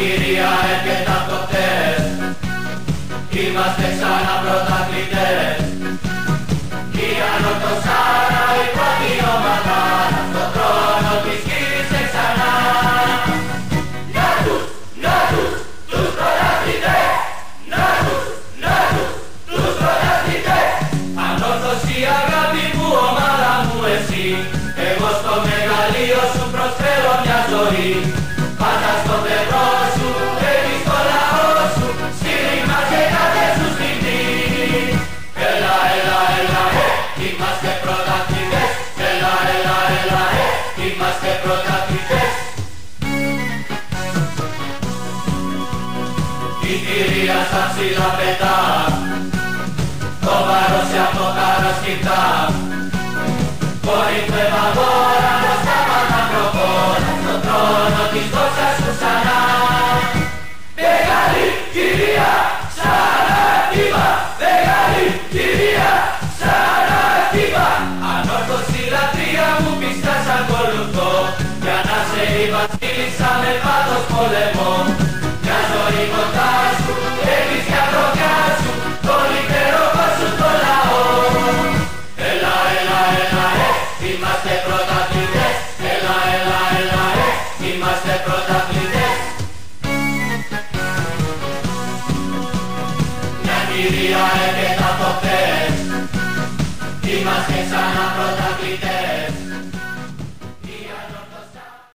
κυρία έρχεται από το χτες. Είμαστε ξανά πρωταθλητές. Η Ανορθωσάρα, η πρώτη ομάδα, στον τρόνο της γύρισε ξανά. Να τους, τους πρωταθλητές. Να τους, τους πρωταθλητές. Ανόρθωση αγάπη μου, ομάδα μου εσύ. Εγώ στο μεγαλείο σου προσφέρω μια ζωή. Πάντα στο πλευρό σου, έχεις το λαό σου. Στήριγμα σε κάθε σου στιγμή. Έλα, είμαστε πρωταθλητές. Έλα, είμαστε πρωταθλητές. Η κυρία σαν ψηλά πετά, το βάρος σε από κάρα σκυπτά. Κορυφαία αγόρα, μπροστά πάντα προχώρα, στον τρόνο της δόξας σου ξανά. Μεγάλη κυρία, σαν ακτίβα, μεγάλη κυρία, σαν ακτίβα. Ανόρθωση λατρεία μου πιστά σ' ακολουθώ, για να σε η βασίλισσα με πάθος πολεμώ. Μια ζωή κοντά σου, έχεις μια προκιά σου, τον υπέροχο σου το λαό. Έλα, είμαστε πρωταθλητές. Έλα, είμαστε πρωταθλητές. Μια κυρία έρχεται από χτες. Είμαστε ξανά πρωταθλητές.